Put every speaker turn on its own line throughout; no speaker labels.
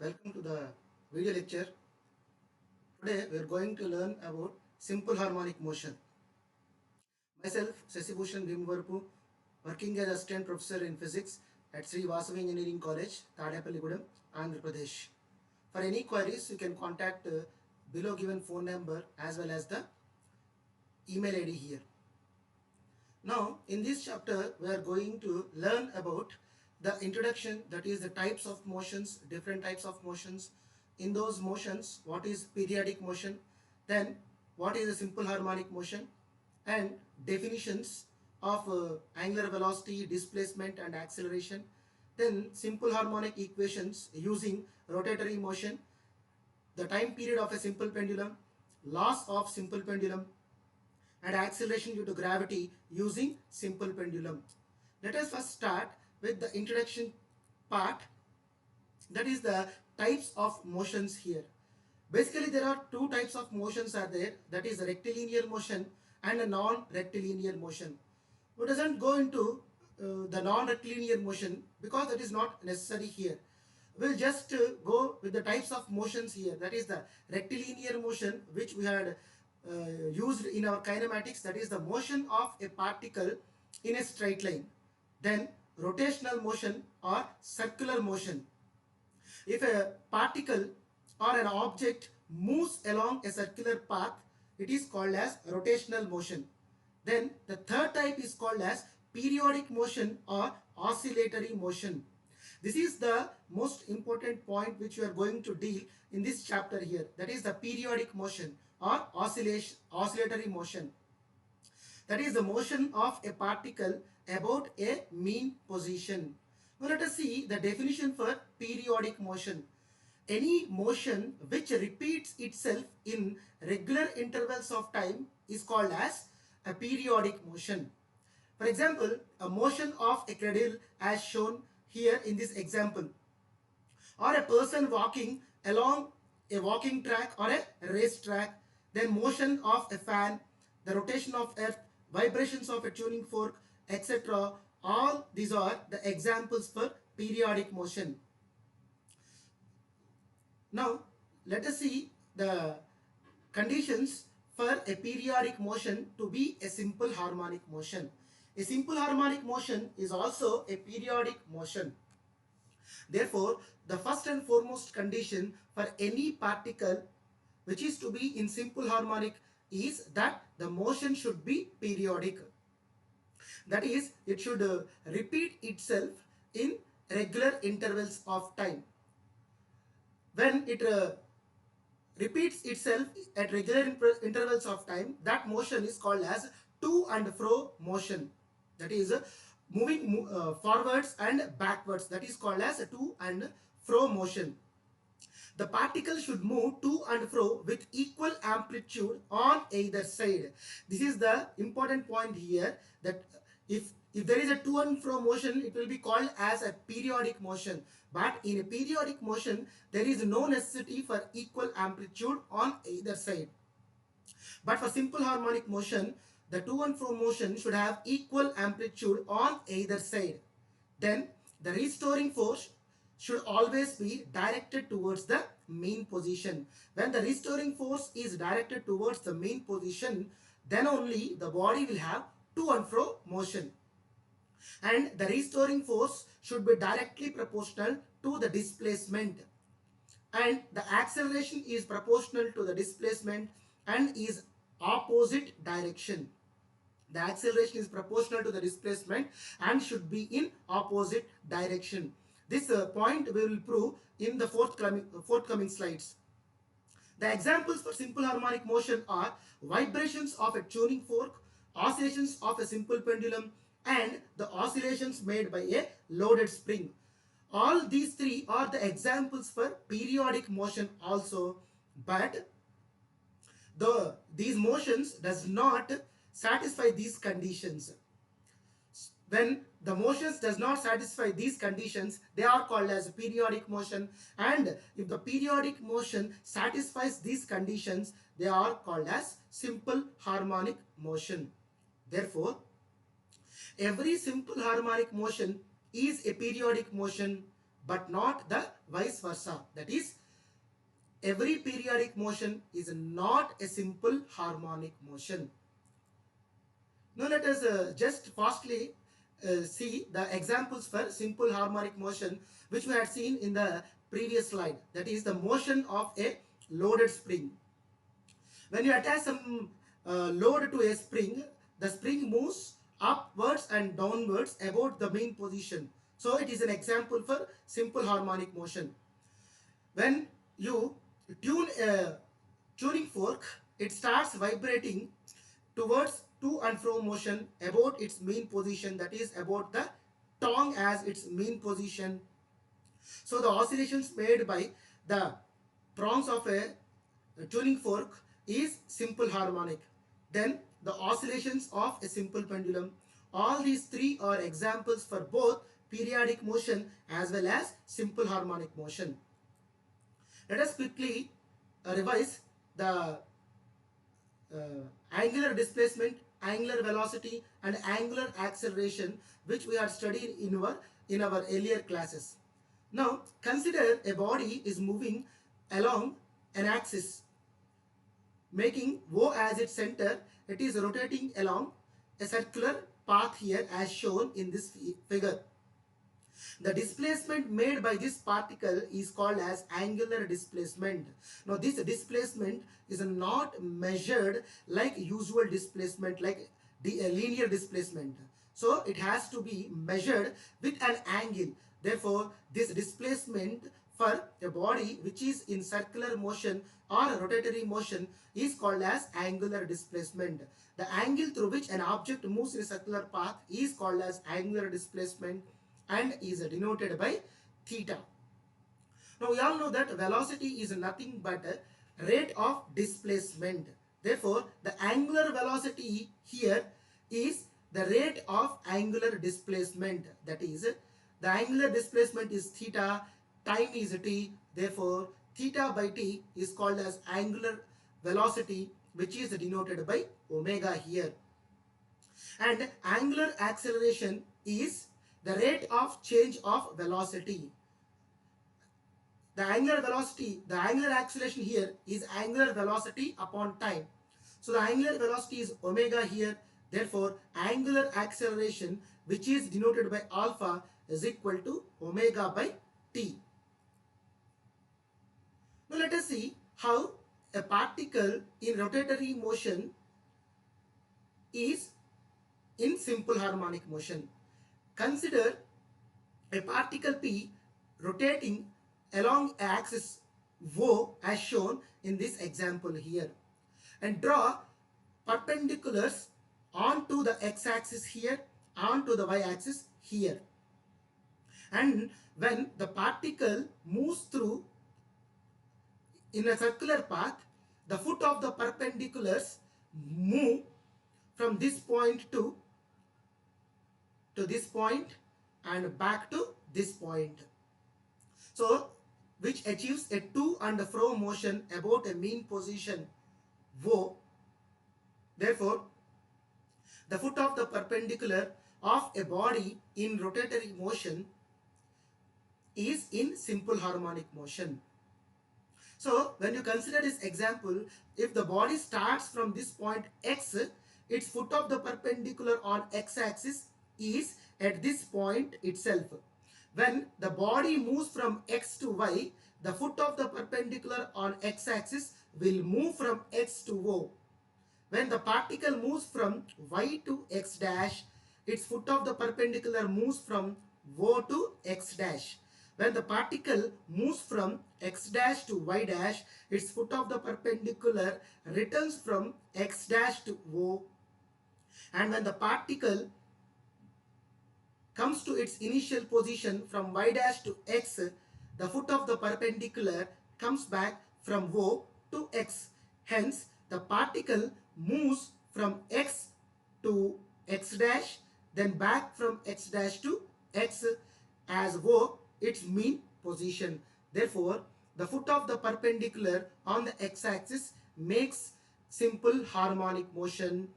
Welcome to the video lecture. Today we are going to learn about simple harmonic motion. Myself, Sesibhushan Bhimvarpu, working as assistant professor in physics at Sri Vasavi Engineering College, Tadepalligudem, Andhra Pradesh. For any queries, you can contact below given phone number as well as the email ID here. Now, in this chapter, we are going to learn about the introduction, that is the types of motions, different types of motions. In those motions, what is periodic motion, then what is a simple harmonic motion, and definitions of angular velocity, displacement and acceleration, then simple harmonic equations using rotatory motion, the time period of a simple pendulum, laws of simple pendulum, and acceleration due to gravity using simple pendulum. Let us first start with the introduction part, that is the types of motions here. Basically there are two types of motions are there, that is a rectilinear motion and a non-rectilinear motion. We doesn't go into the non-rectilinear motion because that is not necessary here. We'll just go with the types of motions here, that is the rectilinear motion which we had used in our kinematics, that is the motion of a particle in a straight line. Then rotational motion or circular motion. If a particle or an object moves along a circular path, it is called as rotational motion. Then the third type is called as periodic motion or oscillatory motion. This is the most important point which we are going to deal in this chapter here, that is the periodic motion or oscillatory motion. That is the motion of a particle about a mean position. Now let us see the definition for periodic motion. Any motion which repeats itself in regular intervals of time is called as a periodic motion. For example, a motion of a cradle as shown here in this example, or a person walking along a walking track or a race track, then motion of a fan, the rotation of earth, vibrations of a tuning fork, etc. All these are the examples for periodic motion. Now let us see the conditions for a periodic motion to be a simple harmonic motion. A simple harmonic motion is also a periodic motion. Therefore, the first and foremost condition for any particle which is to be in simple harmonic is that the motion should be periodic. That is, it should repeat itself in regular intervals of time. When it repeats itself at regular intervals of time, that motion is called as to and fro motion. That is moving forwards and backwards, that is called as a to and fro motion. The particle should move to and fro with equal amplitude on either side. This is the important point here, that if there is a to and fro motion, it will be called as a periodic motion. But in a periodic motion, there is no necessity for equal amplitude on either side. But for simple harmonic motion, the to and fro motion should have equal amplitude on either side. Then the restoring force should always be directed towards the main position. When the restoring force is directed towards the main position, then only the body will have to and fro motion. And the restoring force should be directly proportional to the displacement, and the acceleration is proportional to the displacement and is opposite direction. The acceleration is proportional to the displacement and should be in opposite direction. This point we will prove in the forthcoming slides. The examples for simple harmonic motion are vibrations of a tuning fork, oscillations of a simple pendulum, and the oscillations made by a loaded spring. All these three are the examples for periodic motion also, but these motions does not satisfy these conditions. When the motions does not satisfy these conditions, they are called as periodic motion, and if the periodic motion satisfies these conditions, they are called as simple harmonic motion. Therefore, every simple harmonic motion is a periodic motion, but not the vice versa. That is, every periodic motion is not a simple harmonic motion. Now let us just fastly see the examples for simple harmonic motion which we had seen in the previous slide. That is the motion of a loaded spring. When you attach some load to a spring, the spring moves upwards and downwards about the main position. So it is an example for simple harmonic motion. When you tune a tuning fork, it starts vibrating towards to and fro motion about its mean position, that is about the tongue as its mean position. So the oscillations made by the prongs of a tuning fork is simple harmonic. Then the oscillations of a simple pendulum. All these three are examples for both periodic motion as well as simple harmonic motion. Let us quickly revise the angular displacement, angular velocity and angular acceleration which we had studied in our earlier classes. Now consider a body is moving along an axis making O as its center. It is rotating along a circular path here as shown in this figure. The displacement made by this particle is called as angular displacement. Now this displacement is not measured like usual displacement, like the linear displacement. So it has to be measured with an angle. Therefore this displacement for a body which is in circular motion or rotatory motion is called as angular displacement. The angle through which an object moves in a circular path is called as angular displacement and is denoted by theta. Now we all know that velocity is nothing but a rate of displacement. Therefore the angular velocity here is the rate of angular displacement. That is, the angular displacement is theta, time is t. Therefore theta by t is called as angular velocity, which is denoted by omega here. And angular acceleration is the rate of change of velocity. The angular velocity, the angular acceleration here is angular velocity upon time. So the angular velocity is omega here. Therefore angular acceleration, which is denoted by alpha, is equal to omega by t. Now let us see how a particle in rotatory motion is in simple harmonic motion. Consider a particle P rotating along an axis O as shown in this example here, and draw perpendiculars onto the x-axis here, onto the y-axis here. And when the particle moves through in a circular path, the foot of the perpendiculars move from this point to this point and back to this point. So which achieves a to and fro motion about a mean position O. Therefore the foot of the perpendicular of a body in rotatory motion is in simple harmonic motion. So when you consider this example, if the body starts from this point x, its foot of the perpendicular on x-axis is at this point itself. When the body moves from x to y, the foot of the perpendicular on x-axis will move from x to O. When the particle moves from y to x dash, its foot of the perpendicular moves from O to x dash. When the particle moves from x dash to y dash, its foot of the perpendicular returns from x dash to O. And when the particle comes to its initial position from y dash to x, the foot of the perpendicular comes back from O to x. Hence, the particle moves from x to x dash, then back from x dash to x as O, its mean position. Therefore, the foot of the perpendicular on the x-axis makes simple harmonic motion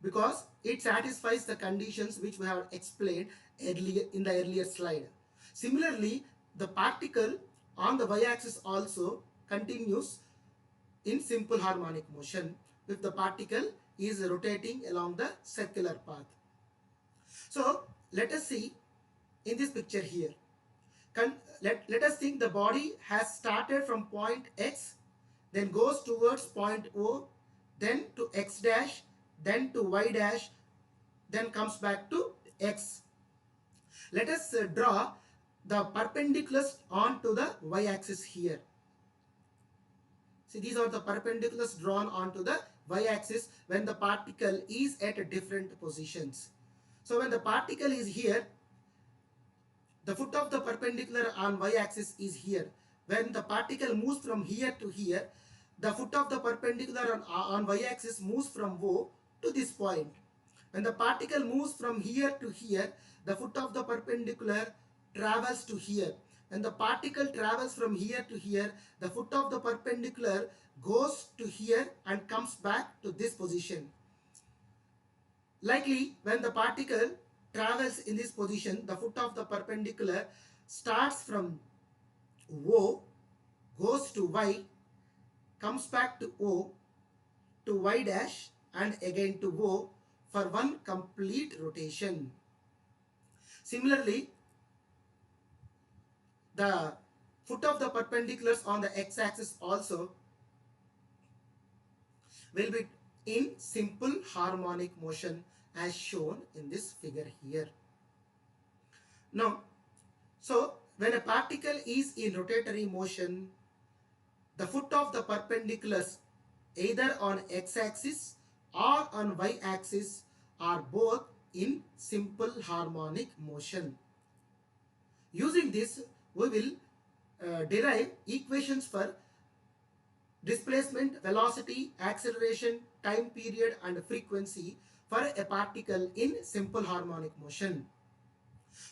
because it satisfies the conditions which we have explained earlier in the earlier slide. Similarly, the particle on the y-axis also continues in simple harmonic motion if the particle is rotating along the circular path. So let us see in this picture here. Let us think the body has started from point X, then goes towards point O, then to X dash, then to Y dash, then comes back to X. Let us draw the perpendiculars onto the y-axis here. See, these are the perpendiculars drawn onto the y-axis when the particle is at different positions. So when the particle is here, the foot of the perpendicular on y-axis is here. When the particle moves from here to here, the foot of the perpendicular on y-axis moves from O to this point. When the particle moves from here to here, the foot of the perpendicular travels to here. When the particle travels from here to here, the foot of the perpendicular goes to here and comes back to this position. Likely, when the particle travels in this position, the foot of the perpendicular starts from O, goes to Y, comes back to O, to Y dash, and again to O for one complete rotation. Similarly, the foot of the perpendiculars on the x-axis also will be in simple harmonic motion as shown in this figure here. Now, so when a particle is in rotatory motion, the foot of the perpendiculars either on x-axis or on y-axis are both in simple harmonic motion. Using this, we will derive equations for displacement, velocity, acceleration, time period and frequency for a particle in simple harmonic motion.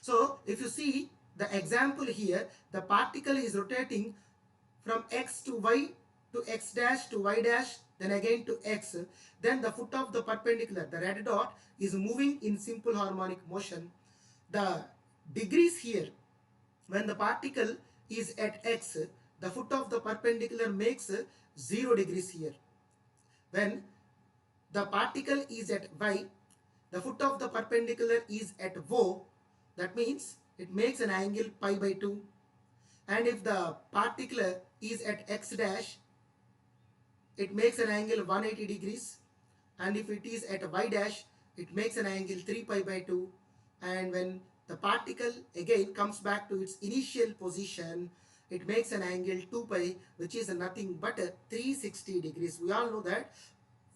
So if you see the example here, the particle is rotating from x to y to x dash to y dash, then again to x. Then the foot of the perpendicular, the red dot, is moving in simple harmonic motion. The degrees here, when the particle is at x, the foot of the perpendicular makes 0 degrees here. When the particle is at y, the foot of the perpendicular is at O, that means it makes an angle pi by 2. And if the particle is at x dash, it makes an angle 180 degrees. And if it is at y dash, it makes an angle 3 pi by 2. And when the particle again comes back to its initial position, it makes an angle 2 pi, which is nothing but 360 degrees. We all know that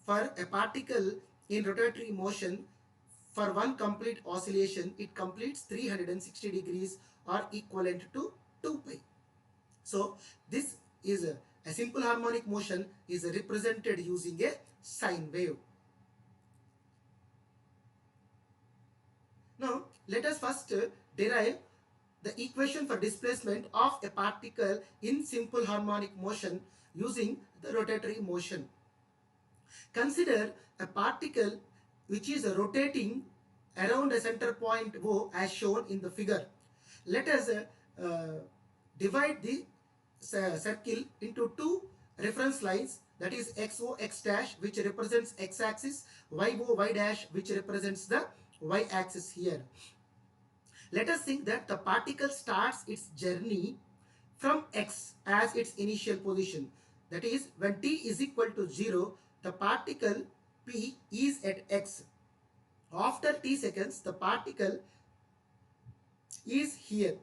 for a particle in rotatory motion, for one complete oscillation, it completes 360 degrees or equivalent to 2 pi. So this is a simple harmonic motion is represented using a sine wave. Now let us first derive the equation for displacement of a particle in simple harmonic motion using the rotatory motion. Consider a particle which is rotating around a center point O as shown in the figure. Let us divide the circle into two reference lines, that is XO X dash, which represents X axis, YO Y dash, which represents the Y axis here. Let us think that the particle starts its journey from X as its initial position. That is, when t is equal to 0, the particle P is at X. After t seconds, the particle is here.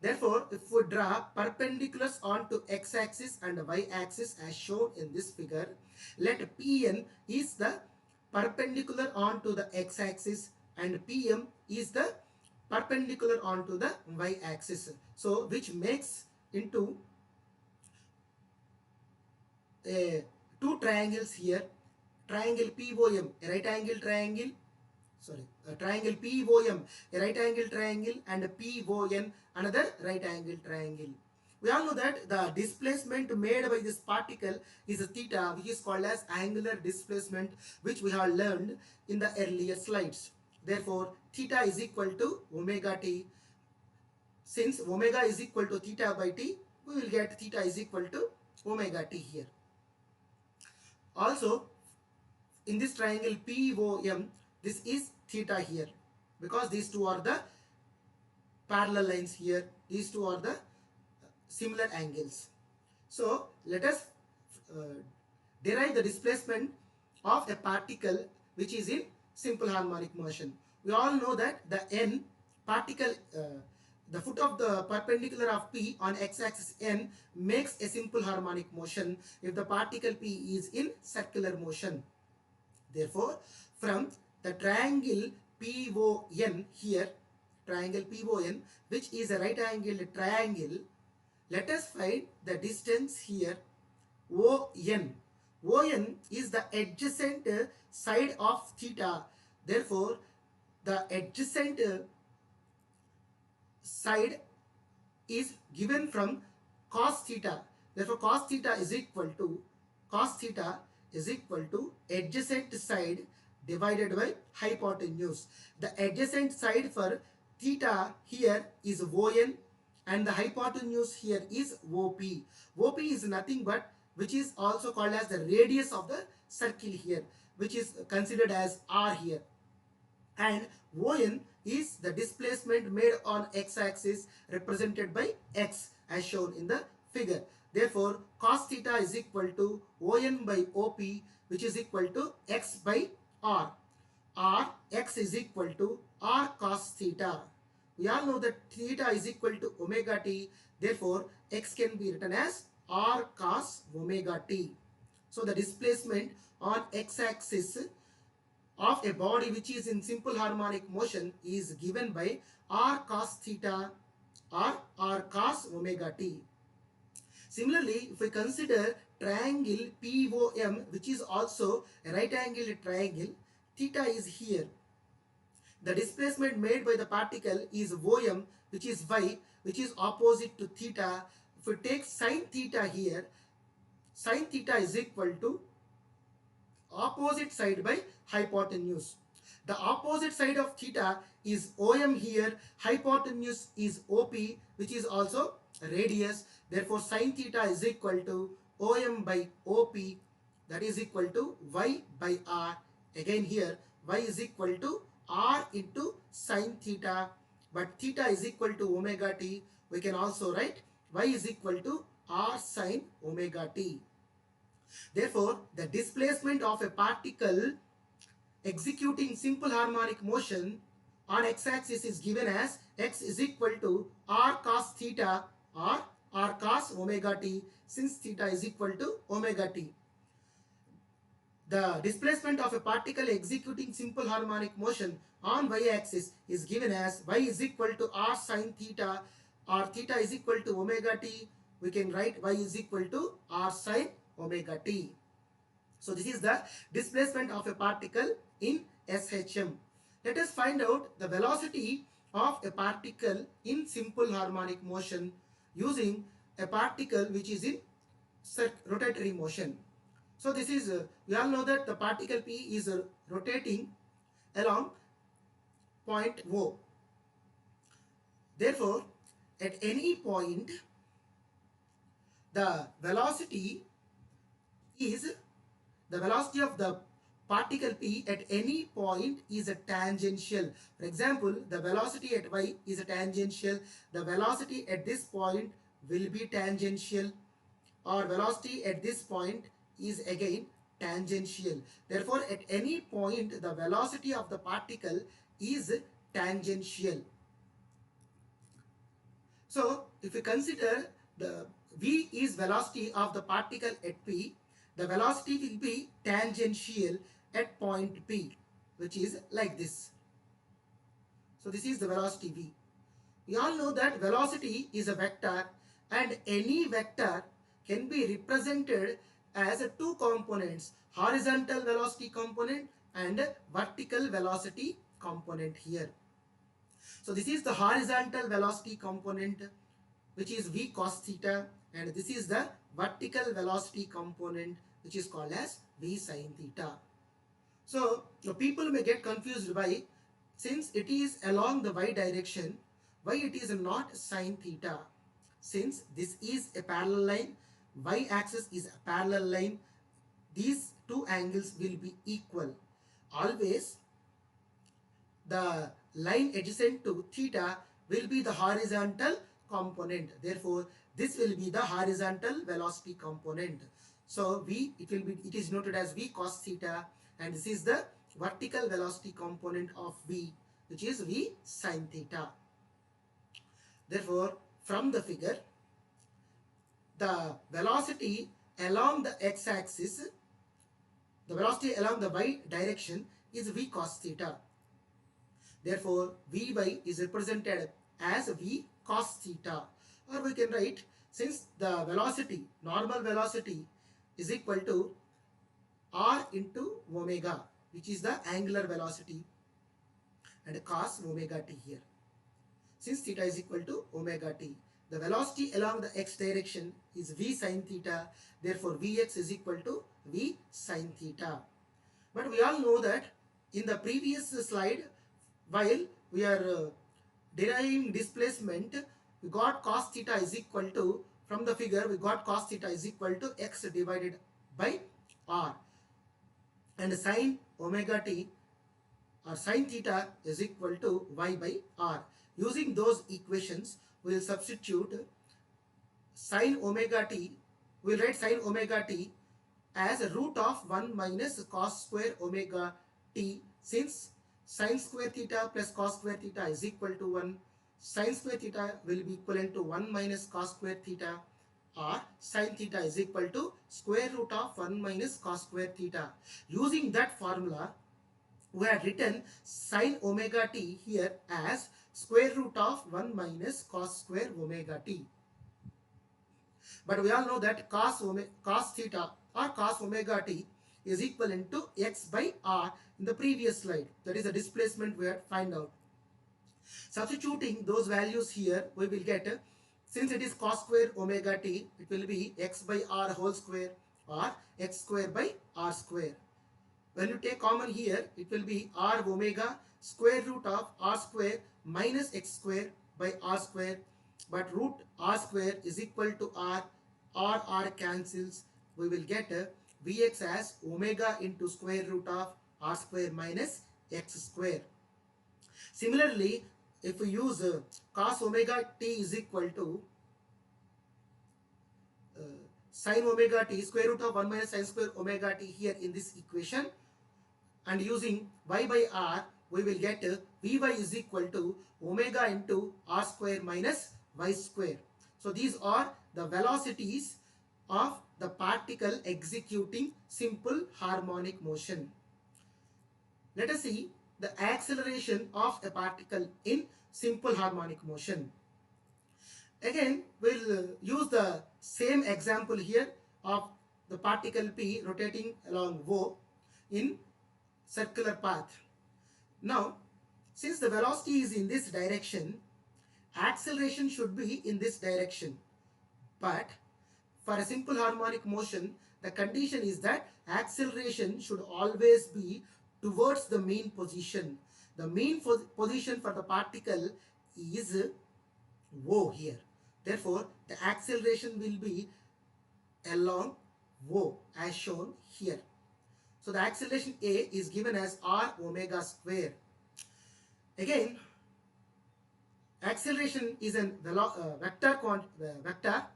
Therefore, if we draw perpendiculars onto x-axis and y-axis as shown in this figure, let Pn is the perpendicular onto the x-axis and Pm is the perpendicular onto the y-axis. So, which makes into two triangles here. Triangle POM, a right angle triangle, triangle POM, a right angle triangle, and PON, another right angle triangle. We all know that the displacement made by this particle is theta, which is called as angular displacement, which we have learned in the earlier slides. Therefore, theta is equal to omega t. since omega is equal to theta by t, we will get theta is equal to omega t here. Also, in this triangle POM, this is theta here, because these two are the parallel lines here. These two are the similar angles. So let us derive the displacement of a particle which is in simple harmonic motion. We all know that the n particle, the foot of the perpendicular of P on x-axis n makes a simple harmonic motion if the particle P is in circular motion. Therefore, from the triangle PON here, triangle PON, which is a right angled triangle, let us find the distance here ON. ON is the adjacent side of theta. Therefore, the adjacent side is given from cos theta. Therefore, cos theta is equal to adjacent side divided by hypotenuse. The adjacent side for theta here is ON and the hypotenuse here is OP. OP is nothing but, which is also called as the radius of the circle here, which is considered as R here. And ON is the displacement made on x-axis represented by x as shown in the figure. Therefore, cos theta is equal to ON by OP, which is equal to x by R. X is equal to R cos theta. We all know that theta is equal to omega t. Therefore, x can be written as R cos omega t. So, the displacement on x-axis of a body which is in simple harmonic motion is given by R cos theta or R cos omega t. Similarly, if we consider triangle POM, which is also a right angled triangle, theta is here. The displacement made by the particle is OM, which is y, which is opposite to theta. If we take sin theta here, sin theta is equal to opposite side by hypotenuse. The opposite side of theta is OM here, hypotenuse is OP, which is also radius. Therefore, sin theta is equal to OM by OP, that is equal to y by R. Again here, y is equal to R into sin theta, but theta is equal to omega t. We can also write y is equal to R sin omega t. Therefore, the displacement of a particle executing simple harmonic motion on x-axis is given as x is equal to R cos theta or R cos omega t, since theta is equal to omega t. The displacement of a particle executing simple harmonic motion on y-axis is given as y is equal to R sin theta or theta is equal to omega t. We can write y is equal to R sin omega t. So this is the displacement of a particle in SHM. Let us find out the velocity of a particle in simple harmonic motion using a particle which is in rotatory motion. So this is, we all know that the particle P is rotating along point O. Therefore, at any point, the velocity of the particle P at any point is a tangential. For example, the velocity at y is a tangential. The velocity at this point will be tangential, or velocity at this point is again tangential. Therefore, at any point, the velocity of the particle is tangential. So, if we consider the v is velocity of the particle at P, the velocity will be tangential at point P, which is like this. So this is the velocity v. We all know that velocity is a vector, and any vector can be represented as two components, horizontal velocity component and vertical velocity component here. So this is the horizontal velocity component, which is v cos theta, and this is the vertical velocity component, which is called as v sin theta. So the people may get confused by, since it is along the y direction, Why it is not sine theta? Since this is a parallel line, y-axis is a parallel line, these two angles will be equal. Always the line adjacent to theta will be the horizontal component. Therefore, this will be the horizontal velocity component. So it is noted as v cos theta, and this is the vertical velocity component of v, which is v sin theta. Therefore, from the figure, the velocity along the x-axis, the velocity along the y direction is v cos theta. Therefore, Vy is represented as V cos theta. Or we can write, since the velocity, normal velocity is equal to R into omega, which is the angular velocity, and cos omega t here. Since theta is equal to omega t, the velocity along the x direction is V sin theta. Therefore, Vx is equal to V sin theta. But we all know that in the previous slide, while we are deriving displacement, we got cos theta is equal to, from the figure we got cos theta is equal to x divided by r, and sin omega t or sin theta is equal to y by r. Using those equations, we will substitute sin omega t, we will write sin omega t as a root of 1 minus cos square omega t, since sin square theta plus cos square theta is equal to 1. Sin square theta will be equivalent to 1 minus cos square theta, or sin theta is equal to square root of 1 minus cos square theta. Using that formula, we had written sin omega t here as square root of 1 minus cos square omega t. But we all know that cos theta or cos omega t is equivalent to x by r in the previous slide. That is the displacement we had find out. Substituting those values here, we will get, since it is cos square omega t, it will be x by r whole square or x square by r square. When you take common here, it will be r omega square root of r square minus x square by r square. But root r square is equal to r cancels. We will get Vx as omega into square root of r square minus x square. Similarly, if we use cos omega t is equal to sin omega t, square root of 1 minus sin square omega t here in this equation, and using y by r, we will get Vy is equal to omega into r square minus y square. So these are the velocities of the particle executing simple harmonic motion. Let us see the acceleration of a particle in simple harmonic motion. Again, we'll use the same example here of the particle P rotating along O in circular path. Now, since the velocity is in this direction, acceleration should be in this direction. But for a simple harmonic motion, the condition is that acceleration should always be towards the mean position. The mean position for the particle is O here. Therefore, the acceleration will be along O as shown here. So the acceleration A is given as r omega square. Again, acceleration is a vector.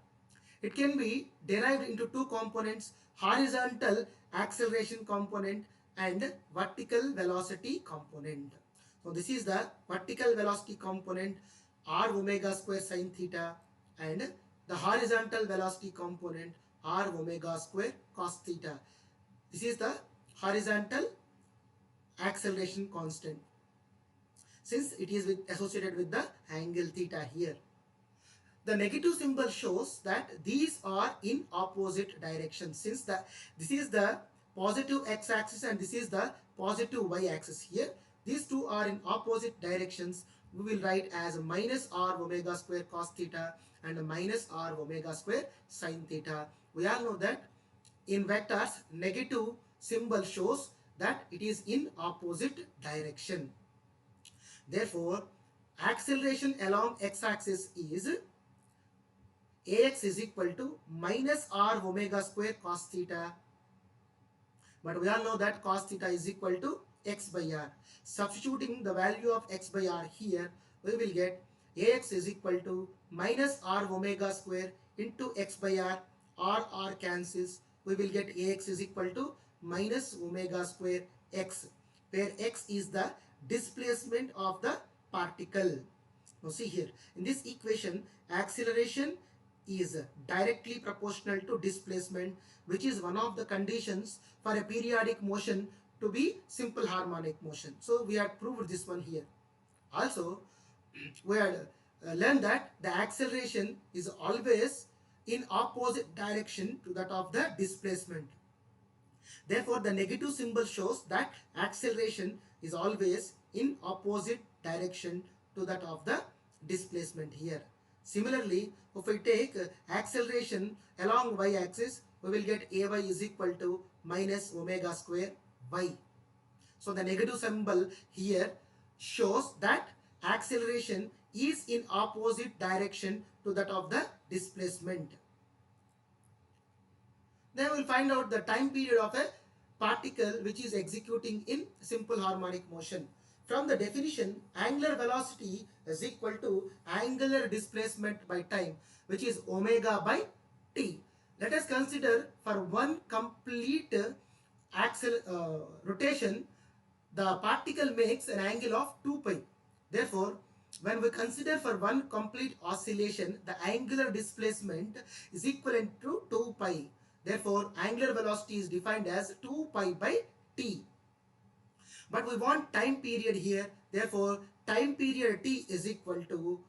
It can be derived into two components: horizontal acceleration component and vertical velocity component. So this is the vertical velocity component, r omega square sin theta, and the horizontal velocity component, r omega square cos theta. This is the horizontal acceleration constant, since it is associated with the angle theta here. The negative symbol shows that these are in opposite directions, since this is the positive x-axis and this is the positive y-axis here. These two are in opposite directions. We will write as minus r omega square cos theta and minus r omega square sin theta. We all know that in vectors, negative symbol shows that it is in opposite direction. Therefore, acceleration along x-axis is ax is equal to minus r omega square cos theta. But we all know that cos theta is equal to x by r. Substituting the value of x by r here, we will get ax is equal to minus r omega square into x by r cancels. We will get ax is equal to minus omega square x, where x is the displacement of the particle. Now see here, in this equation, acceleration is directly proportional to displacement, which is one of the conditions for a periodic motion to be simple harmonic motion. So we had proved this one here. Also, we had learned that the acceleration is always in opposite direction to that of the displacement. Therefore, the negative symbol shows that acceleration is always in opposite direction to that of the displacement here. Similarly, if we take acceleration along y-axis, we will get ay is equal to minus omega square y. So the negative symbol here shows that acceleration is in opposite direction to that of the displacement. Then we will find out the time period of a particle which is executing in simple harmonic motion. From the definition, angular velocity is equal to angular displacement by time, which is omega by t. Let us consider for one complete rotation, the particle makes an angle of 2 pi. Therefore, when we consider for one complete oscillation, the angular displacement is equivalent to 2 pi. Therefore, angular velocity is defined as 2 pi by t. But we want time period here. Therefore, time period t is equal to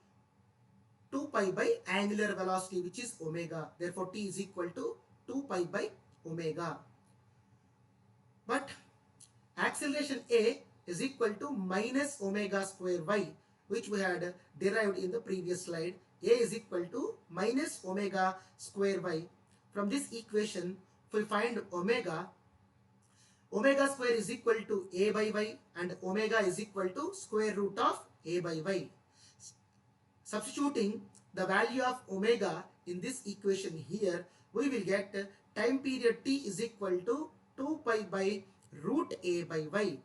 2 pi by angular velocity, which is omega. Therefore, t is equal to 2 pi by omega. But acceleration a is equal to minus omega square y, which we had derived in the previous slide. A is equal to minus omega square y. From this equation, if we find omega, omega square is equal to a by y and omega is equal to square root of a by y. Substituting the value of omega in this equation here, we will get time period t is equal to 2 pi by root a by y.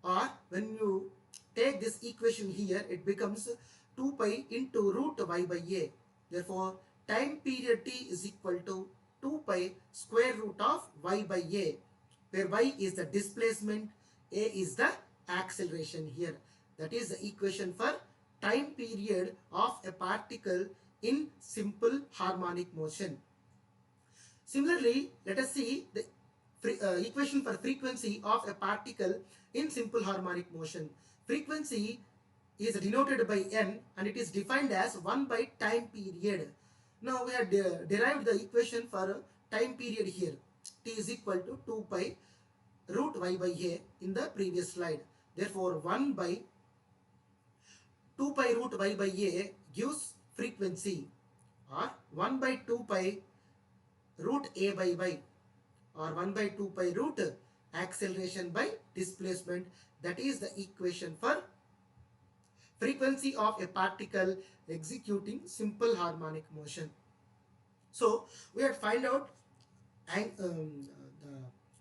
Or when you take this equation here, it becomes 2 pi into root y by a. Therefore, time period t is equal to 2 pi square root of y by a, where y is the displacement, a is the acceleration here. That is the equation for time period of a particle in simple harmonic motion. Similarly, let us see the equation for frequency of a particle in simple harmonic motion. Frequency is denoted by n and it is defined as 1 by time period. Now we have derived the equation for time period here. T is equal to 2 pi root y by a in the previous slide. Therefore, 1 by 2 pi root y by a gives frequency, or 1 by 2 pi root a by y, or 1 by 2 pi root acceleration by displacement. That is the equation for frequency of a particle executing simple harmonic motion. So we have find out the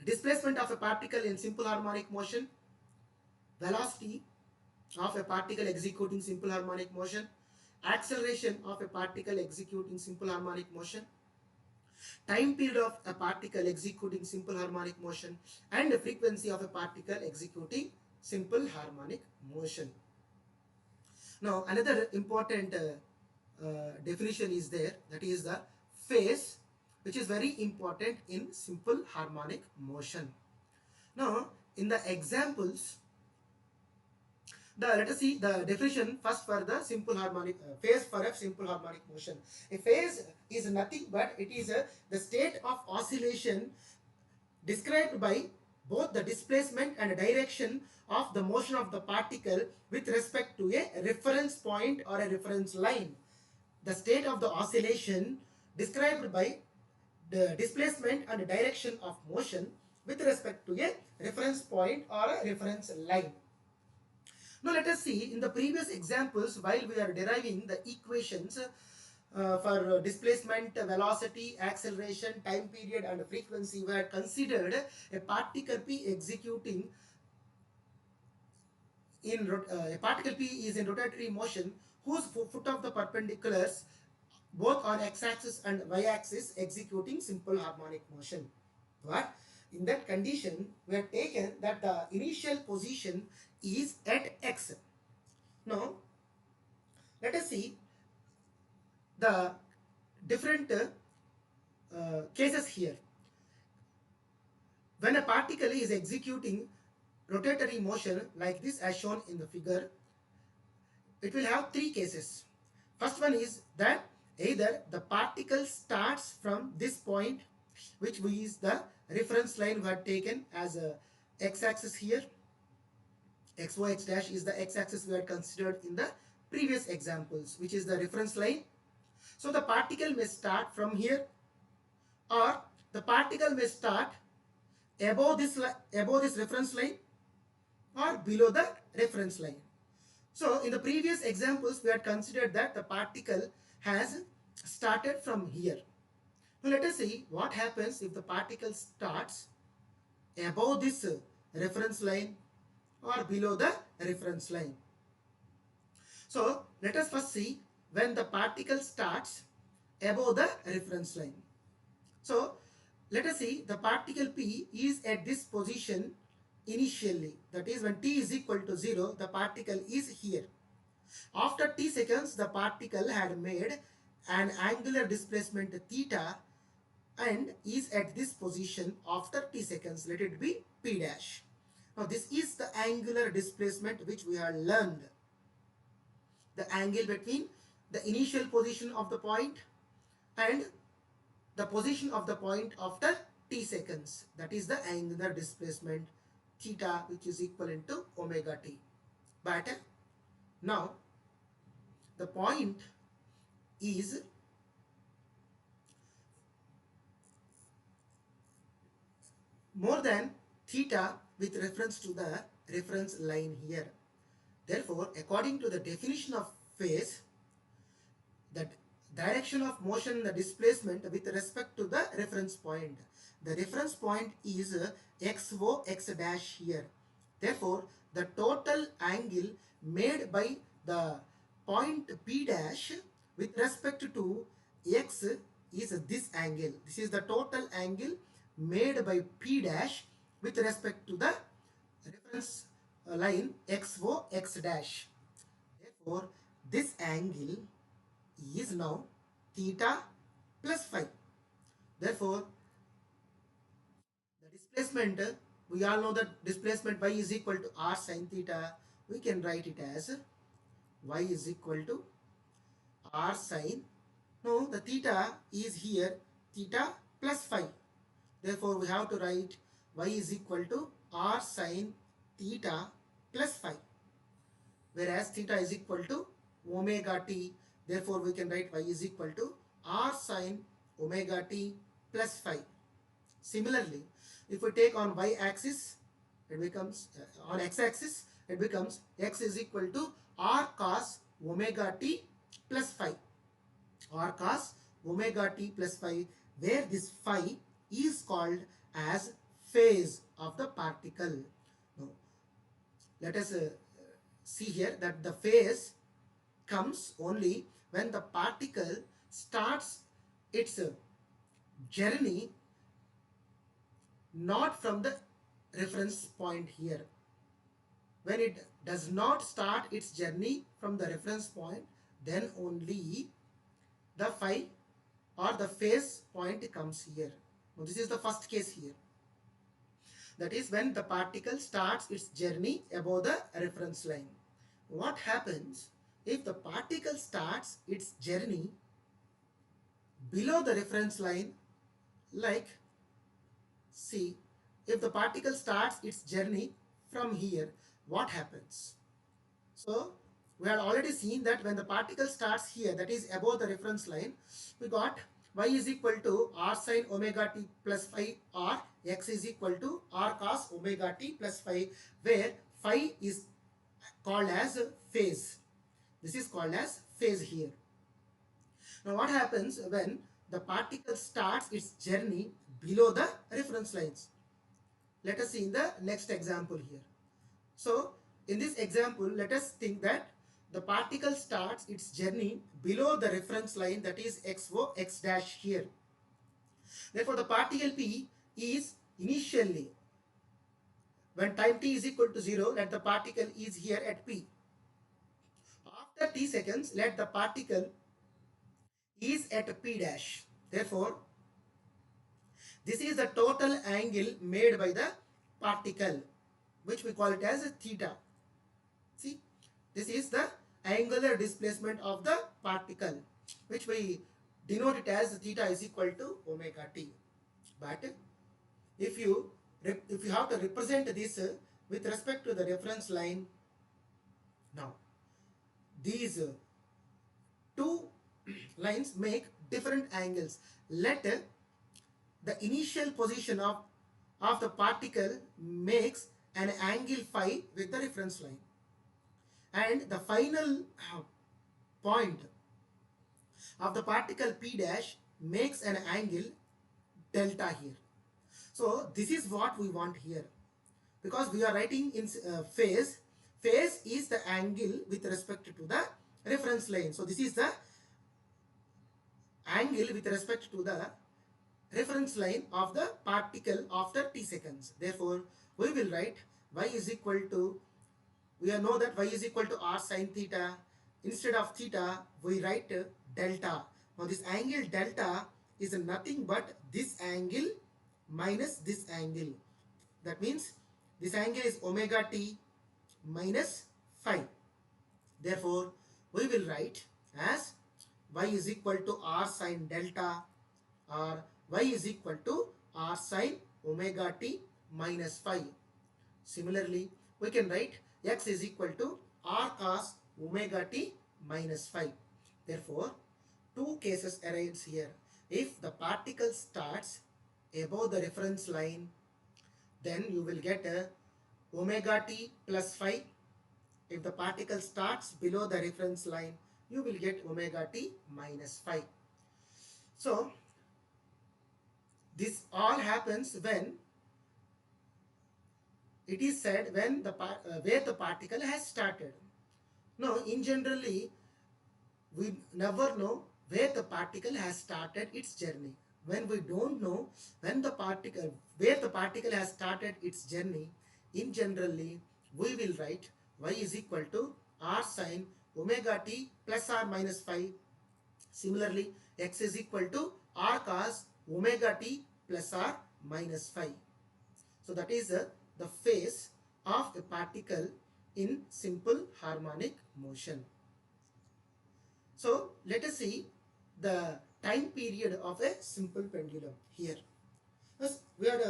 displacement of a particle in simple harmonic motion, velocity of a particle executing simple harmonic motion, acceleration of a particle executing simple harmonic motion, time period of a particle executing simple harmonic motion, and the frequency of a particle executing simple harmonic motion. Now, another important definition is there, that is the phase, which is very important in simple harmonic motion. Now, in the examples, let us see the definition first for the simple harmonic phase for a simple harmonic motion. A phase is nothing but it is the state of oscillation described by both the displacement and direction of the motion of the particle with respect to a reference point or a reference line. The state of the oscillation described by the displacement and direction of motion with respect to a reference point or a reference line. Now let us see in the previous examples while we are deriving the equations for displacement, velocity, acceleration, time period and frequency, we had considered a particle P executing in a particle P is in rotatory motion whose foot of the perpendiculars both on x-axis and y-axis executing simple harmonic motion. But in that condition, we have taken that the initial position is at x. Now, let us see the different cases here. When a particle is executing rotatory motion like this as shown in the figure, it will have three cases. First one is that either the particle starts from this point, which is the reference line we had taken as a x-axis here. X, Y, X dash is the x-axis we had considered in the previous examples, which is the reference line. So the particle may start from here, or the particle may start above this reference line or below the reference line. So in the previous examples, we had considered that the particle has started from here. Now let us see what happens if the particle starts above this reference line or below the reference line. So let us first see when the particle starts above the reference line. So let us see the particle P is at this position initially, that is when t is equal to 0, the particle is here. After t seconds, the particle had made an angular displacement theta and is at this position after t seconds. Let it be p dash. Now this is the angular displacement which we have learned. The angle between the initial position of the point and the position of the point after t seconds. That is the angular displacement theta, which is equivalent to omega t. But now the point is more than theta with reference to the reference line here. Therefore, according to the definition of phase, the direction of motion, the displacement with respect to the reference point. The reference point is xo x dash here. Therefore, the total angle made by the point P dash with respect to x is this angle. This is the total angle made by P dash with respect to the reference line xo x dash. Therefore, this angle is now theta plus phi. Therefore, the displacement, we all know that displacement y is equal to r sin theta. We can write it as y is equal to r sin. No, the theta is here theta plus phi. Therefore, we have to write y is equal to r sin theta plus phi. Whereas theta is equal to omega t. Therefore, we can write y is equal to r sin omega t plus phi. Similarly, if we take on y-axis, it becomes on x-axis, it becomes x is equal to r cos omega t plus phi. R cos omega t plus phi, where this phi is called as phase of the particle. Now, let us see here that the phase comes only when the particle starts its journey not from the reference point here. When it does not start its journey from the reference point, then only the phi or the phase point comes here. Now this is the first case here. That is when the particle starts its journey above the reference line. What happens if the particle starts its journey below the reference line? Like, see, if the particle starts its journey from here, what happens? So we have already seen that when the particle starts here, that is above the reference line, we got y is equal to r sin omega t plus phi, or x is equal to r cos omega t plus phi, where phi is called as phase. This is called as phase here. Now what happens when the particle starts its journey below the reference lines? Let us see in the next example here. So in this example, let us think that the particle starts its journey below the reference line, that is xo, x dash here. Therefore the particle P is initially, when time t is equal to 0, let the particle is here at P. After t seconds, let the particle is at P dash. Therefore this is the total angle made by the particle, which we call it as theta. See, this is the angular displacement of the particle, which we denote it as theta is equal to omega t. But if you have to represent this with respect to the reference line, now these two lines make different angles. Let the initial position of the particle makes an angle phi with the reference line, and the final point of the particle P dash makes an angle delta here. So this is what we want here, because we are writing in phase. Phase is the angle with respect to the reference line. So this is the angle with respect to the reference line of the particle after t seconds. Therefore we will write y is equal to, we know that y is equal to r sine theta. Instead of theta we write delta. Now this angle delta is nothing but this angle minus this angle. That means this angle is omega t minus phi. Therefore we will write as y is equal to r sine delta, or y is equal to r sine omega t minus phi. Similarly, we can write x is equal to r cos omega t minus phi. Therefore, two cases arise here. If the particle starts above the reference line, then you will get a omega t plus phi. If the particle starts below the reference line, you will get omega t minus phi. So this all happens when it is said when the where the particle has started. Now in generally we never know where the particle has started its journey. When we don't know when the particle, where the particle has started its journey, in generally we will write y is equal to r sine omega t plus or minus phi. Similarly, x is equal to r cos omega t plus or minus phi. So that is the phase of a particle in simple harmonic motion. So let us see the time period of a simple pendulum here. Thus, we had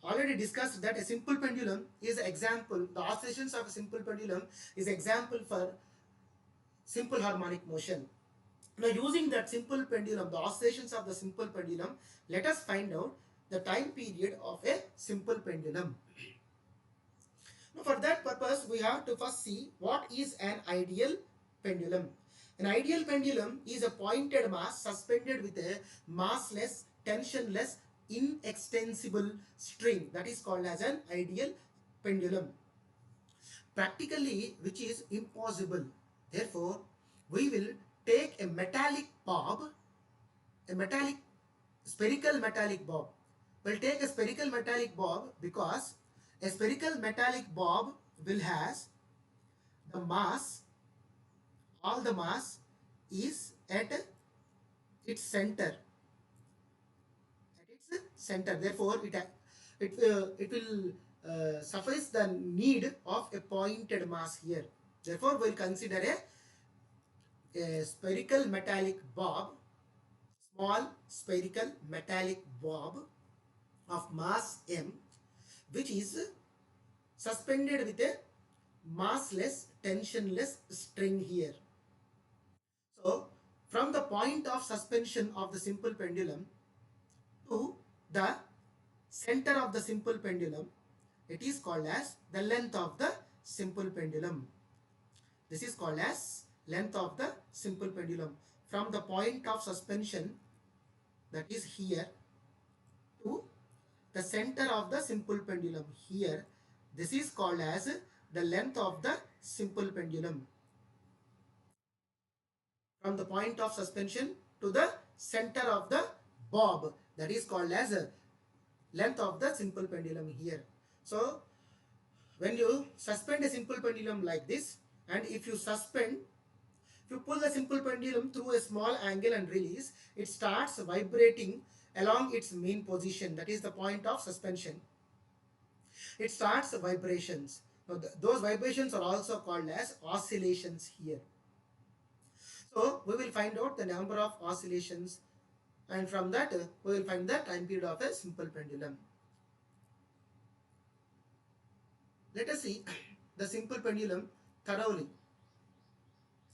already discussed that a simple pendulum is an example, the oscillations of a simple pendulum is example for simple harmonic motion. Now using that simple pendulum, the oscillations of the simple pendulum, let us find out the time period of a simple pendulum. Now for that purpose, we have to first see what is an ideal pendulum. An ideal pendulum is a pointed mass suspended with a massless, tensionless, inextensible string. That is called as an ideal pendulum. Practically, which is impossible. Therefore, we will take a metallic bob, a spherical metallic bob. We'll take a spherical metallic bob because a spherical metallic bob will has the mass, all the mass is at its center. At its center. Therefore, it will suffice the need of a pointed mass here. Therefore, we'll consider a spherical metallic bob, small spherical metallic bob of mass m, which is suspended with a massless, tensionless string here. So, from the point of suspension of the simple pendulum to the center of the simple pendulum, it is called as the length of the simple pendulum. This is called as length of the simple pendulum. From the point of suspension, that is here, to the center of the simple pendulum here, this is called as the length of the simple pendulum. From the point of suspension to the center of the bob, that is called as length of the simple pendulum here. So when you suspend a simple pendulum like this, and if you pull the simple pendulum through a small angle and release, it starts vibrating along its mean position, that is the point of suspension. It starts vibrations. Now those vibrations are also called as oscillations here. So we will find out the number of oscillations, and from that we will find the time period of a simple pendulum. Let us see the simple pendulum thoroughly.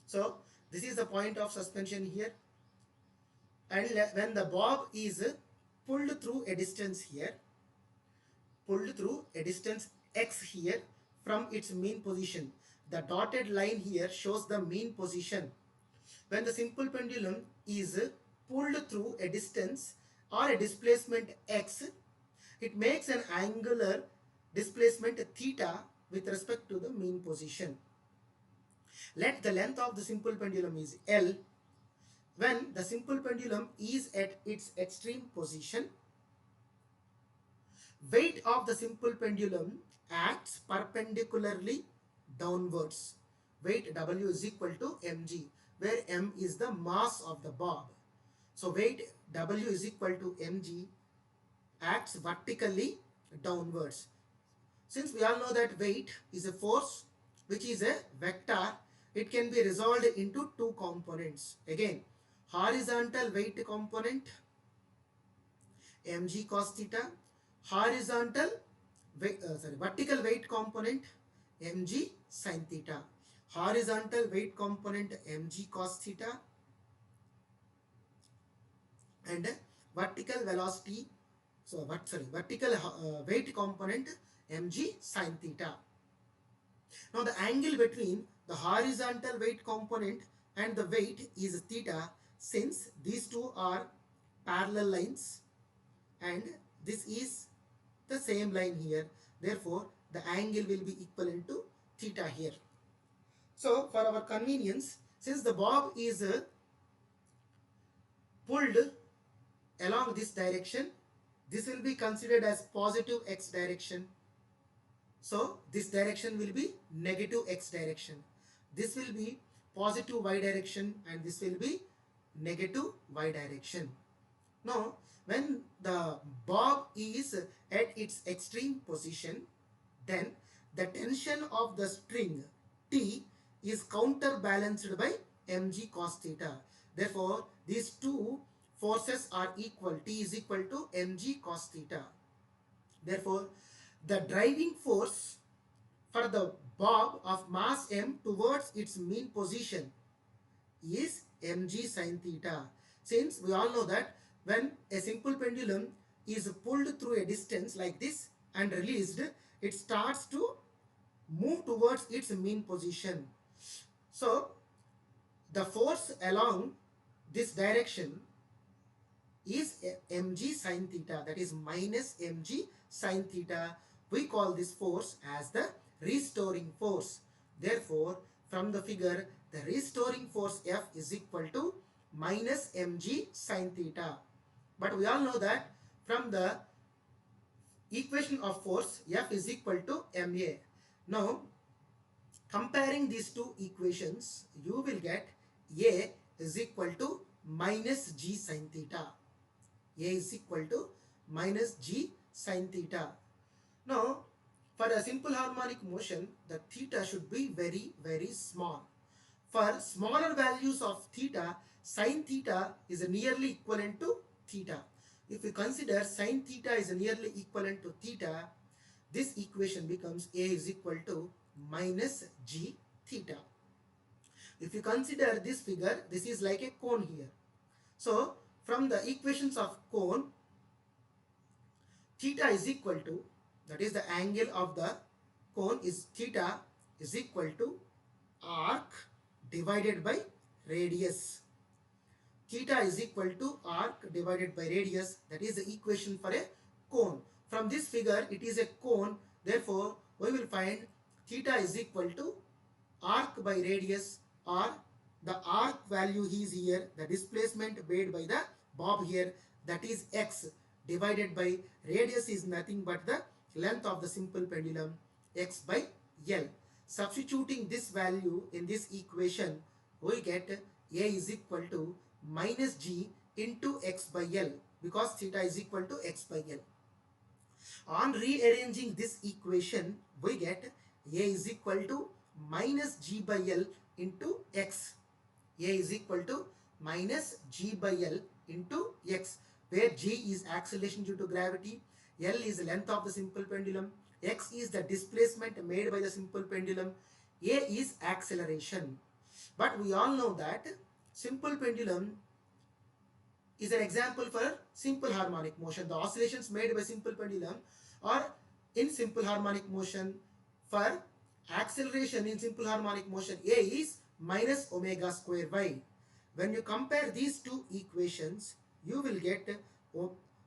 So this is the point of suspension here, and when the bob is pulled through a distance here, pulled through a distance x here from its mean position, the dotted line here shows the mean position. When the simple pendulum is pulled through a distance or a displacement x, it makes an angular displacement theta with respect to the mean position. Let the length of the simple pendulum is L. When the simple pendulum is at its extreme position, weight of the simple pendulum acts perpendicularly downwards. Weight W is equal to mg, where m is the mass of the bob. So weight W is equal to mg acts vertically downwards. Since we all know that weight is a force which is a vector, it can be resolved into two components. Again, horizontal weight component mg cos theta, vertical weight component mg sin theta. Horizontal weight component mg cos theta, and vertical velocity, vertical weight component mg sin theta. Now the angle between the horizontal weight component and the weight is theta, since these two are parallel lines and this is the same line here. Therefore, the angle will be equivalent to theta here. So for our convenience, since the bob is pulled along this direction, this will be considered as positive x direction. So this direction will be negative x direction. This will be positive y direction, and this will be negative y direction. Now when the bob is at its extreme position, then the tension of the string T is counterbalanced by mg cos theta. Therefore, these two forces are equal. T is equal to mg cos theta. Therefore, the driving force for the bob of mass m towards its mean position is mg sin theta. Since we all know that when a simple pendulum is pulled through a distance like this and released, it starts to move towards its mean position. So the force along this direction is mg sin theta, that is minus mg sin theta. We call this force as the restoring force. Therefore, from the figure, the restoring force F is equal to minus mg sin theta. But we all know that from the equation of force, F is equal to ma. Now, comparing these two equations, you will get A is equal to minus g sin theta. A is equal to minus g sin theta. Now, for a simple harmonic motion, the theta should be very, very small. For smaller values of theta, sin theta is nearly equivalent to theta. If we consider sin theta is nearly equivalent to theta, this equation becomes A is equal to minus g theta. If you consider this figure, this is like a cone here. So, from the equations of cone, theta is equal to, that is the angle of the cone is theta is equal to arc divided by radius. Theta is equal to arc divided by radius. That is the equation for a cone. From this figure, it is a cone. Therefore, we will find theta is equal to arc by radius, or the arc value is here, the displacement made by the bob here, that is x, divided by radius is nothing but the length of the simple pendulum, x by L. Substituting this value in this equation, we get A is equal to minus G into x by L, because theta is equal to x by L. On rearranging this equation, we get A is equal to minus G by L into x. A is equal to minus G by L into x, where G is acceleration due to gravity, L is the length of the simple pendulum, x is the displacement made by the simple pendulum, A is acceleration. But we all know that simple pendulum is an example for simple harmonic motion. The oscillations made by simple pendulum are in simple harmonic motion. For acceleration in simple harmonic motion, A is minus omega square y. When you compare these two equations, you will get,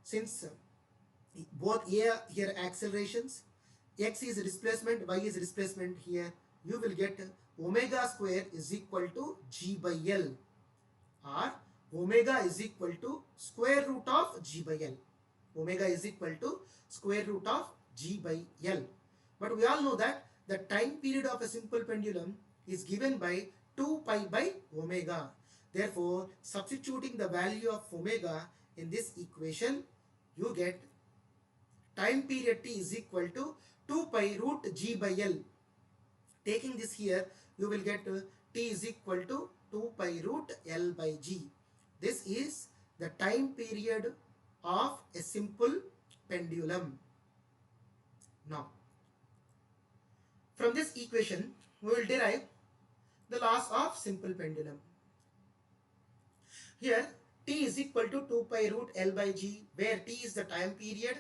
since both A here accelerations, x is displacement, y is displacement here, you will get omega square is equal to G by L, or omega is equal to square root of G by L. Omega is equal to square root of G by L. But we all know that the time period of a simple pendulum is given by 2 pi by omega. Therefore, substituting the value of omega in this equation, you get time period t is equal to 2 pi root G by L. Taking this here, you will get t is equal to 2 pi root L by G. This is the time period of a simple pendulum. Now, from this equation, we will derive the laws of simple pendulum. Here, t is equal to 2 pi root L by G, where t is the time period,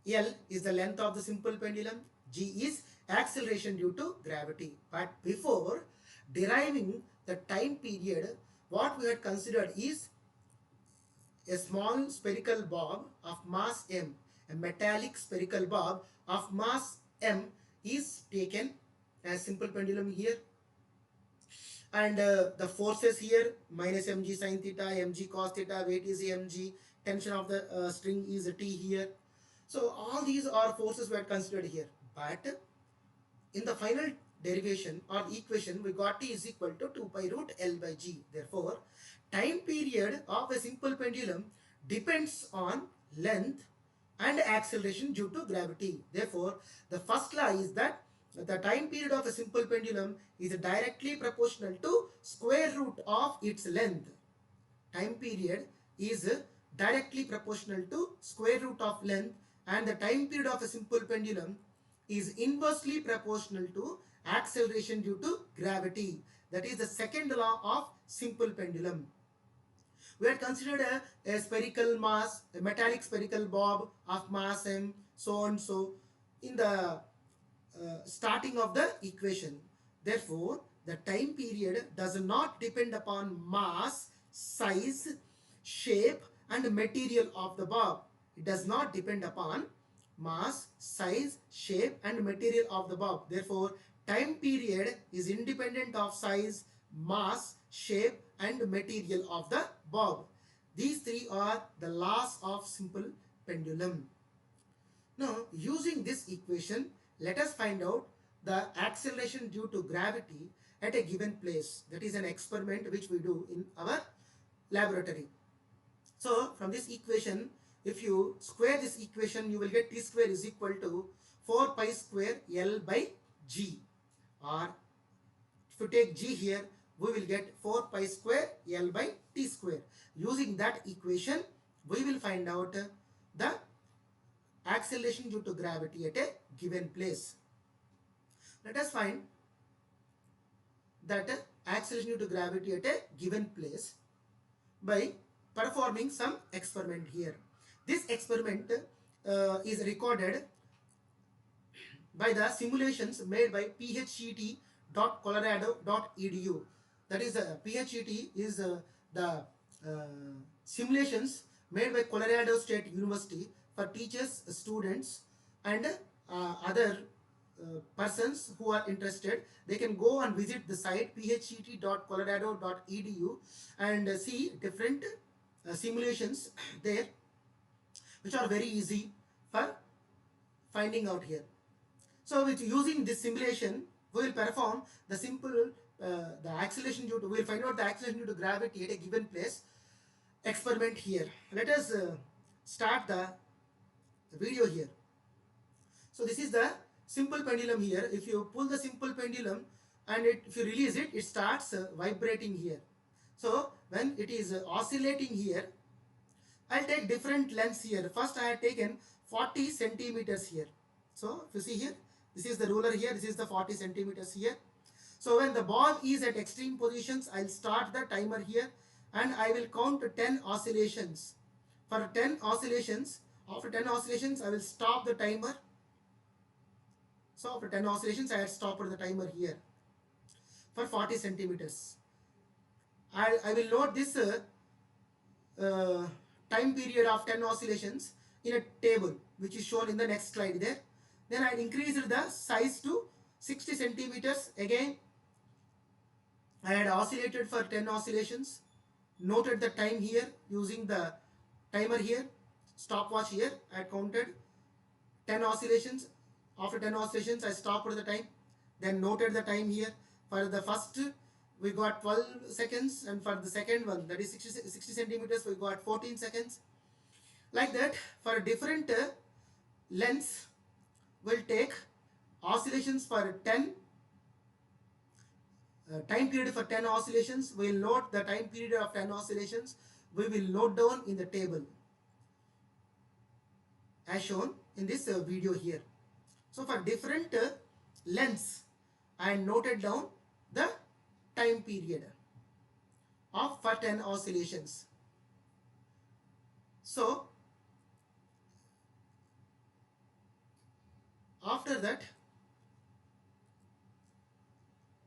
L is the length of the simple pendulum, G is acceleration due to gravity. But before deriving the time period, what we had considered is a small spherical bob of mass m, a metallic spherical bob of mass m is taken as simple pendulum here, and the forces here, minus mg sin theta, mg cos theta, weight is mg, tension of the string is t here. So all these are forces were considered here, but in the final derivation or equation, we got t is equal to 2 pi root L by G. Therefore, time period of a simple pendulum depends on length and acceleration due to gravity. Therefore, the first law is that the time period of a simple pendulum is directly proportional to square root of its length. Time period is directly proportional to square root of length, and the time period of a simple pendulum is inversely proportional to acceleration due to gravity. That is the second law of simple pendulum. We had considered a spherical mass, a metallic spherical bob of mass m, so and so, in the starting of the equation. Therefore, the time period does not depend upon mass, size, shape and material of the bob. It does not depend upon mass, size, shape and material of the bob. Therefore, time period is independent of size, mass, shape and material of the bob. These three are the laws of simple pendulum. Now, using this equation, let us find out the acceleration due to gravity at a given place. That is an experiment which we do in our laboratory. So, from this equation, if you square this equation, you will get t square is equal to 4 pi square L by G. Or if you take G here, we will get 4 pi square L by t square. Using that equation, we will find out the acceleration due to gravity at a given place. Let us find that acceleration due to gravity at a given place by performing some experiment here. This experiment is recorded by the simulations made by PHCT pheti.colorado.edu. That is PHET is the simulations made by Colorado State University for teachers, students, and other persons who are interested. They can go and visit the site phet.colorado.edu and see different simulations there, which are very easy for finding out here. So with using this simulation, we will perform the simple the acceleration due to, we will find out the acceleration due to gravity at a given place experiment here. Let us start the video here. So this is the simple pendulum here. If you pull the simple pendulum and if you release it, it starts vibrating here. So when it is oscillating here, I'll take different lengths here. First I have taken 40 centimeters here. So if you see here, this is the ruler here, this is the 40 centimeters here. So when the ball is at extreme positions, I'll start the timer here and I will count 10 oscillations. For 10 oscillations, after 10 oscillations, I will stop the timer. So after 10 oscillations, I had stopped the timer here for 40 centimeters. I will note this time period of 10 oscillations in a table which is shown in the next slide there. Then I increased the size to 60 centimeters. Again, I had oscillated for 10 oscillations, noted the time here using the timer here, stopwatch here. I had counted 10 oscillations. After 10 oscillations, I stopped the time, then noted the time here. For the first, we got 12 seconds, and for the second one, that is 60 centimeters, we got 14 seconds. Like that, for different lengths, we'll take oscillations for 10 time period for 10 oscillations. We will note the time period of 10 oscillations. We will note down in the table as shown in this video here. So for different lengths, I noted down the time period of for 10 oscillations. So after that,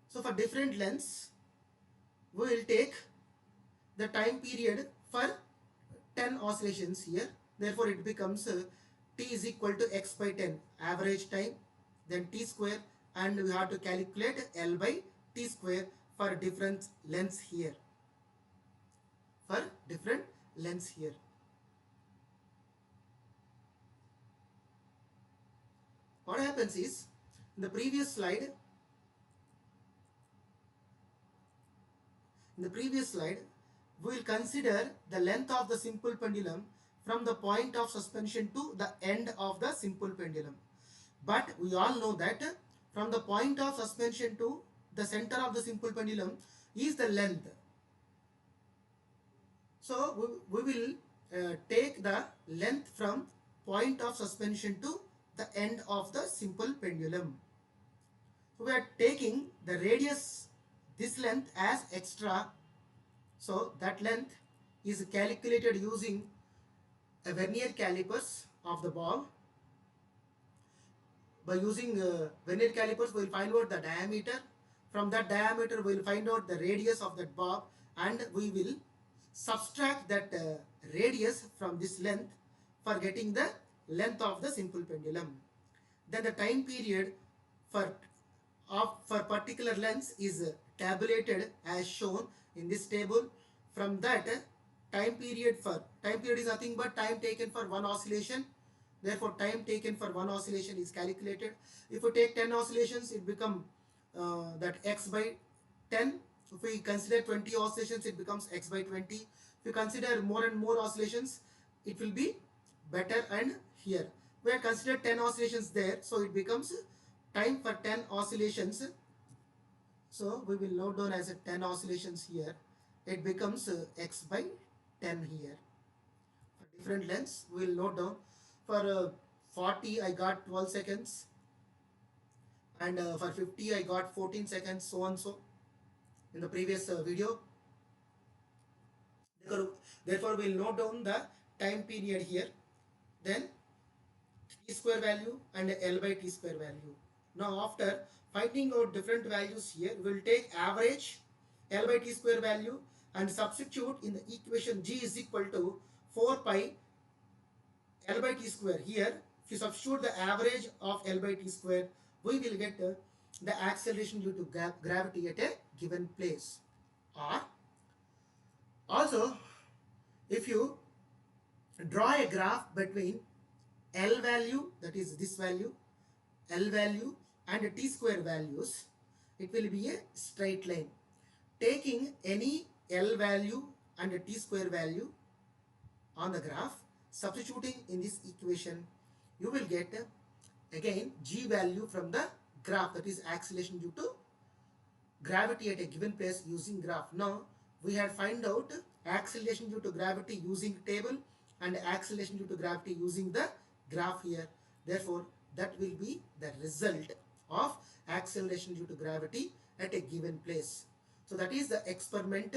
so for different lengths, we will take the time period for 10 oscillations here. Therefore, it becomes t is equal to x by 10, average time, then t square, and we have to calculate L by t square for different lengths here. For different lengths here. What happens is, in the previous slide, we will consider the length of the simple pendulum from the point of suspension to the end of the simple pendulum. But we all know that from the point of suspension to the center of the simple pendulum is the length. So we will take the length from point of suspension to the end of the simple pendulum. So we are taking the radius, this length as extra. So that length is calculated using a vernier calipers of the ball. By using vernier calipers, we will find out the diameter. From that diameter, we will find out the radius of that bob, and we will subtract that radius from this length for getting the length of the simple pendulum. Then the time period for particular lengths is tabulated as shown in this table. From that, time period is nothing but time taken for one oscillation. Therefore, time taken for one oscillation is calculated. If we take 10 oscillations, it becomes that x by 10. If we consider 20 oscillations, it becomes x by 20. If we consider more and more oscillations, it will be better. And here we have considered 10 oscillations there, so it becomes time for 10 oscillations. So we will note down as a 10 oscillations here. It becomes x by 10 here. For different lengths, we will note down. For 40, I got 12 seconds. And for 50, I got 14 seconds, so and so in the previous video. Therefore, we will note down the time period here. Then t square value and L by t square value. Now after finding out different values here, we will take average L by T square value and substitute in the equation G is equal to 4 pi L by T square. Here, if you substitute the average of L by T square, we will get the acceleration due to gravity at a given place. Or also, if you draw a graph between L value, that is this value, L value and T square values, it will be a straight line. Taking any L value and T square value on the graph, substituting in this equation, you will get again G value from the graph, that is acceleration due to gravity at a given place using graph. Now we had find out acceleration due to gravity using table and acceleration due to gravity using the graph here. Therefore, that will be the result of acceleration due to gravity at a given place. So that is the experiment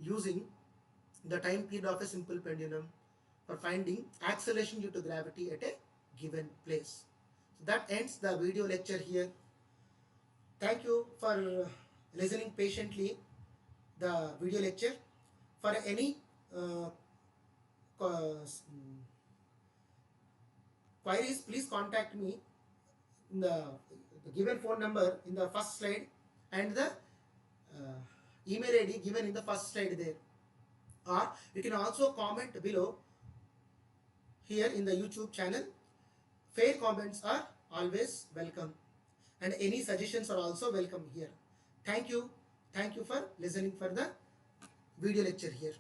using the time period of a simple pendulum for finding acceleration due to gravity at a given place. So that ends the video lecture here. Thank you for listening patiently the video lecture. For any queries, please contact me in the given phone number in the first slide and the email ID given in the first slide there. Or you can also comment below here in the YouTube channel. Fair comments are always welcome and any suggestions are also welcome here. Thank you. Thank you for listening for the video lecture here.